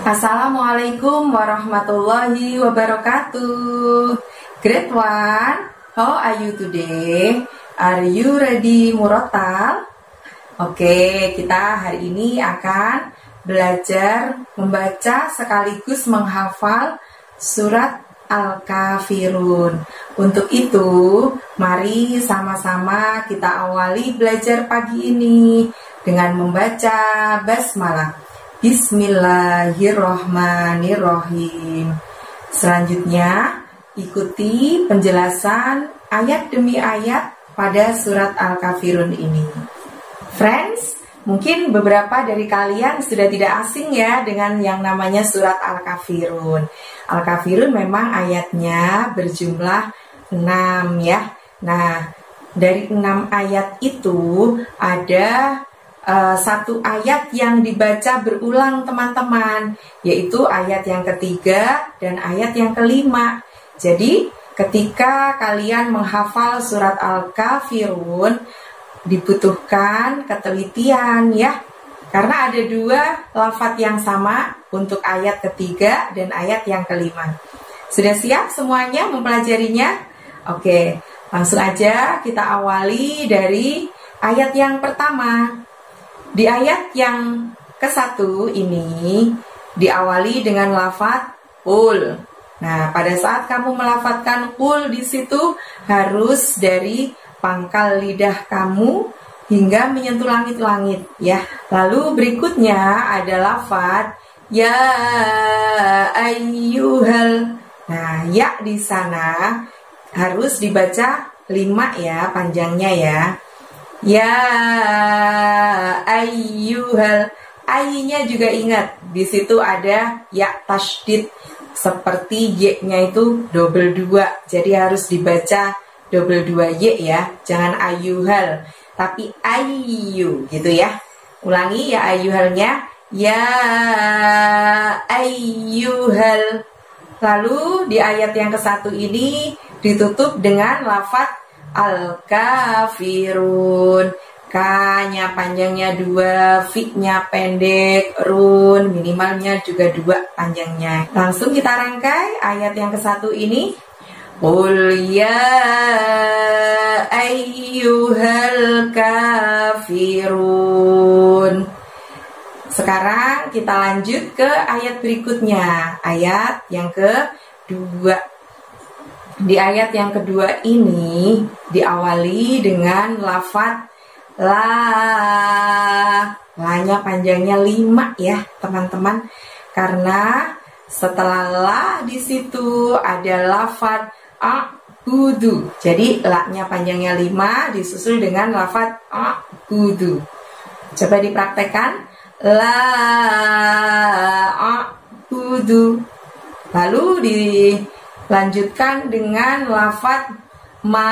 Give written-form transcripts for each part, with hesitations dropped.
Assalamualaikum warahmatullahi wabarakatuh. Grade 1, how are you today? Are you ready murotal? Oke, kita hari ini akan belajar membaca sekaligus menghafal surat Al-Kafirun. Untuk itu, mari sama-sama kita awali belajar pagi ini dengan membaca basmalah. Bismillahirrohmanirrohim. Selanjutnya, ikuti penjelasan ayat demi ayat pada surat Al-Kafirun ini. Friends, mungkin beberapa dari kalian sudah tidak asing ya dengan yang namanya surat Al-Kafirun. Al-Kafirun memang ayatnya berjumlah 6 ya. Nah, dari 6 ayat itu ada satu ayat yang dibaca berulang teman-teman, yaitu ayat yang ketiga dan ayat yang kelima. Jadi ketika kalian menghafal surat Al-Kafirun dibutuhkan ketelitian ya, karena ada 2 lafadz yang sama untuk ayat ketiga dan ayat yang kelima. Sudah siap semuanya mempelajarinya? Oke, langsung aja kita awali dari ayat yang pertama. Di ayat yang ke-1 ini diawali dengan lafadz qul. Nah, pada saat kamu melafadzkan qul di situ harus dari pangkal lidah kamu hingga menyentuh langit-langit ya. Lalu berikutnya ada lafadz ya ayyuhal. Nah, ya di sana harus dibaca 5 ya panjangnya ya. Ya ayyuhal. Ai-nya juga ingat, di situ ada ya tasydid seperti y-nya itu double 2. Jadi harus dibaca double 2 y ya. Jangan ayyuhal, tapi ayyu gitu ya. Ulangi ya ayyuhalnya. Ya ayyuhal. Lalu di ayat yang ke-1 ini ditutup dengan lafadz Al-Kafirun. K-nya panjangnya 2, V-nya pendek, run minimalnya juga 2 panjangnya. Langsung kita rangkai ayat yang ke-1 ini. Qul ya ayyuhal kafirun. Sekarang kita lanjut ke ayat berikutnya, ayat yang ke-2. Di ayat yang kedua ini diawali dengan lafadz la. La-nya panjangnya 5 ya teman-teman. Karena setelah la di situ ada lafadz a'budu. Jadi la-nya panjangnya 5 disusul dengan lafadz a'budu. Coba dipraktekkan. La a'budu. Lalu dilanjutkan dengan lafadz ma.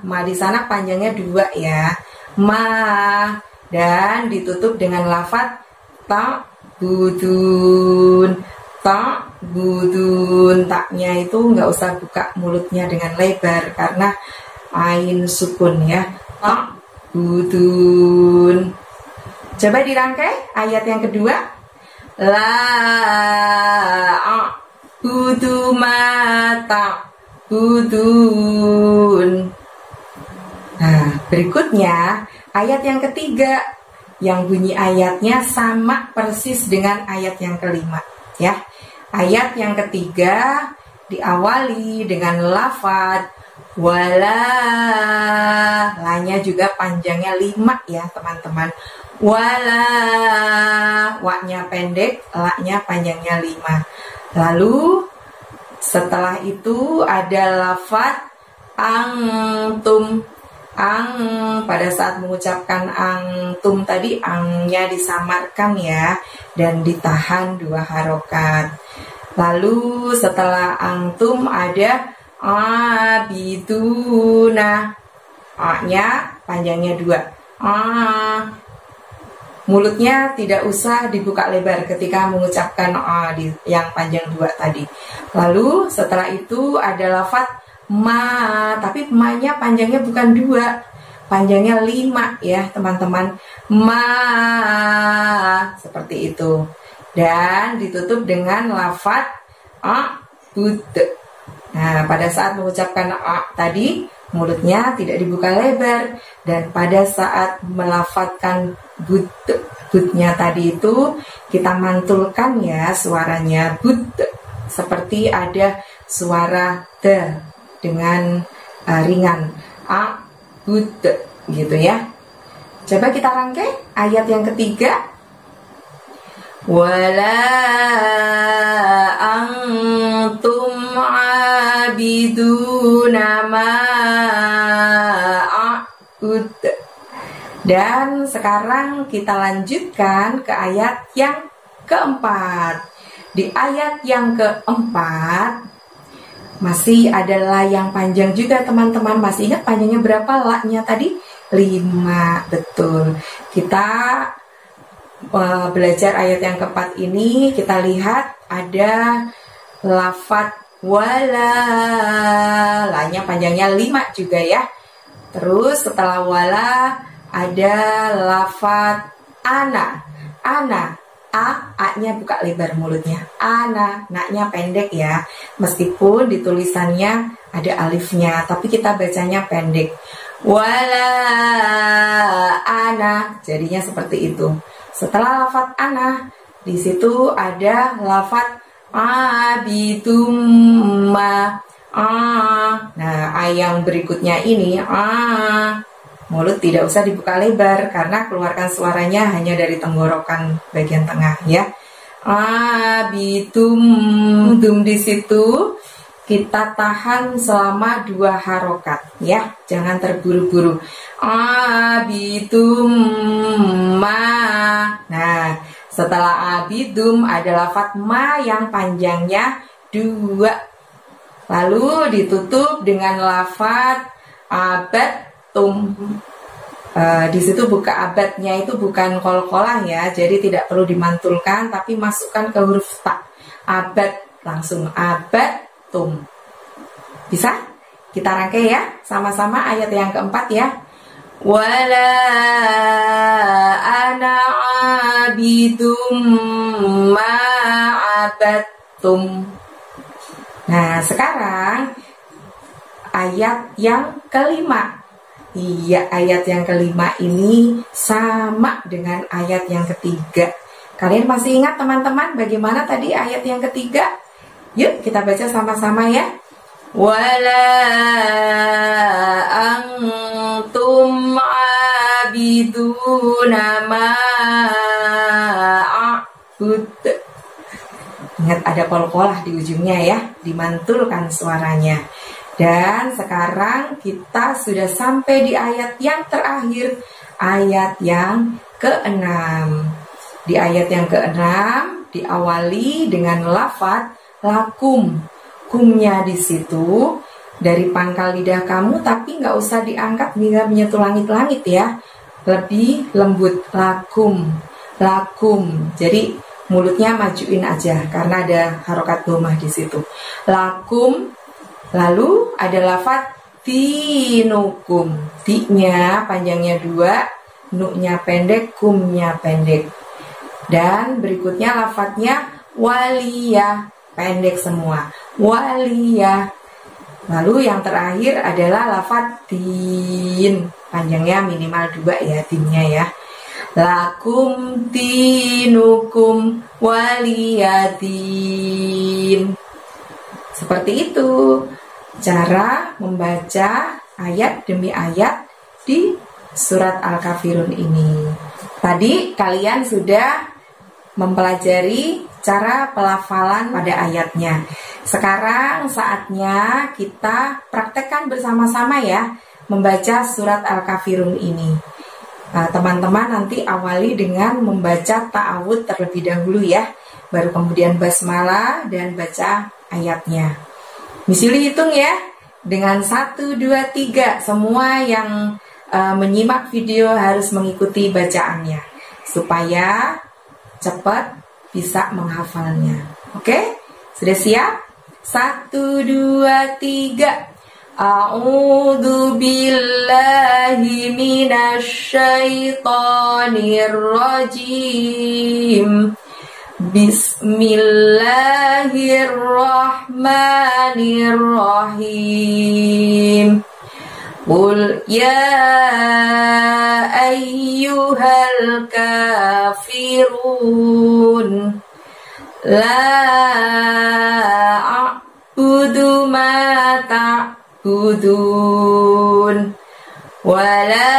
Ma di sana panjangnya 2 ya. Ma. Dan ditutup dengan lafadz ta'budun. Ta'budun. Taknya itu nggak usah buka mulutnya dengan lebar karena ain sukun ya. Ta'budun. Coba dirangkai ayat yang kedua. La budu mata budun. Nah, berikutnya ayat yang ketiga yang bunyi ayatnya sama persis dengan ayat yang kelima ya. Ayat yang ketiga diawali dengan lafadz wala. La-nya juga panjangnya 5 ya teman-teman. Wala. Wa-nya pendek, la-nya panjangnya 5. Lalu setelah itu ada lafadz antum. Ang, pada saat mengucapkan antum tadi angnya disamarkan ya dan ditahan 2 harokat. Lalu setelah antum ada abiduna. A-nya panjangnya 2. Mulutnya tidak usah dibuka lebar ketika mengucapkan yang panjang 2 tadi. Lalu setelah itu ada lafadz ma, tapi ma-nya panjangnya bukan 2, panjangnya 5 ya teman-teman. Ma, seperti itu. dan ditutup dengan lafadz a'bud. Nah, pada saat mengucapkan tadi, mulutnya tidak dibuka lebar, dan pada saat melafadzkan budnya tadi itu kita mantulkan ya suaranya bud, seperti ada suara d dengan ringan bud gitu ya. Coba kita rangkai ayat yang ketiga. Wala antum abiduna ma a'bud. Dan sekarang kita lanjutkan ke ayat yang keempat. Di ayat yang keempat masih ada la yang panjang juga teman-teman. Masih ingat panjangnya berapa la-nya tadi? 5, betul. Kita belajar ayat yang keempat ini, kita lihat ada lafadz wala, la-nya panjangnya 5 juga ya. Terus setelah wala ada lafadz ana, a-nya buka lebar mulutnya, ana, na-nya pendek ya. Meskipun di tulisannya ada alifnya, tapi kita bacanya pendek. Wala ana, jadinya seperti itu. Setelah lafadz ana, di situ ada lafadz abidum ma. Nah, yang berikutnya ini mulut tidak usah dibuka lebar karena keluarkan suaranya hanya dari tenggorokan bagian tengah ya. Abidum, dum di situ kita tahan selama 2 harokat ya, jangan terburu-buru. Abidum ma. Nah, setelah abidum ada lafadz ma yang panjangnya 2, lalu ditutup dengan lafadz abadtum. Di situ buka abadnya itu bukan kol-kolah ya, jadi tidak perlu dimantulkan, tapi masukkan ke huruf ta. Abad, langsung abadtum. Bisa? Kita rangkai ya, sama-sama ayat yang keempat ya. Wala ana abidum ma abadtum. Nah, sekarang ayat yang kelima. Iya, ayat yang kelima ini sama dengan ayat yang ketiga. Kalian masih ingat teman-teman bagaimana tadi ayat yang ketiga? Yuk kita baca sama-sama ya. Wala antum abiduna ma a'bud. Ingat ada kol-kolah di ujungnya ya, dimantulkan suaranya. Dan sekarang kita sudah sampai di ayat yang terakhir, ayat yang ke-6. Di ayat yang ke-6 diawali dengan lafadz lakum. Kumnya di situ dari pangkal lidah kamu, tapi nggak usah diangkat hingga menyentuh langit-langit ya. Lebih lembut, lakum, lakum. Jadi mulutnya majuin aja karena ada harokat domah di situ. Lakum. Lalu ada lafadz dinukum. Di-nya panjangnya 2, nu-nya pendek, kumnya pendek. Dan berikutnya lafadznya waliyah, pendek semua. Waliyah. Lalu yang terakhir adalah lafadz din. Panjangnya minimal 2 ya, dinnya ya. Lakum dinukum waliyadin. Seperti itu cara membaca ayat demi ayat di surat Al-Kafirun ini. Tadi kalian sudah mempelajari cara pelafalan pada ayatnya. Sekarang saatnya kita praktekkan bersama-sama ya, membaca surat Al-Kafirun ini. Teman-teman nanti awali dengan membaca ta'awudz terlebih dahulu ya, baru kemudian basmalah dan baca ayatnya. Misili hitung ya, dengan 1, 2, 3. Semua yang menyimak video harus mengikuti bacaannya supaya cepat bisa menghafalnya. Oke? Sudah siap? 1, 2, 3. A'udzu billahi minasy syaithanir rajim. Bismillahirrahmanirrahim. Qul ya ayyuhal kafirun la a'budu ma ta'budun wala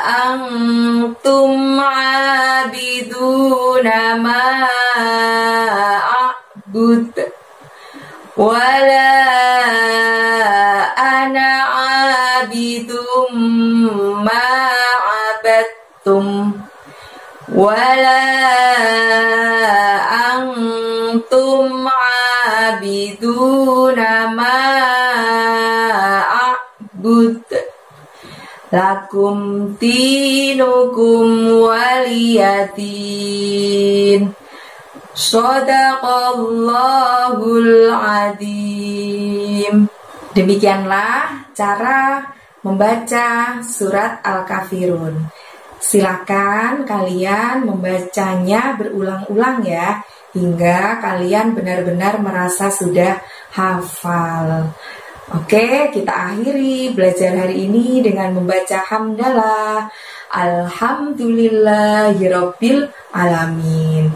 antum 'abiduna ma a'bud wala ana 'abidum ma 'abadtum wala antum 'abiduna ma a'bud lakum dinukum waliyadin. Shadaqallahul adzim. Demikianlah cara membaca surat Al-Kafirun. Silakan kalian membacanya berulang-ulang ya, hingga kalian benar-benar merasa sudah hafal. Oke, kita akhiri belajar hari ini dengan membaca hamdalah. Alhamdulillahirabbil alamin.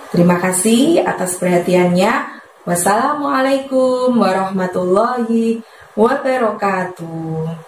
Terima kasih atas perhatiannya. Wassalamualaikum warahmatullahi wabarakatuh.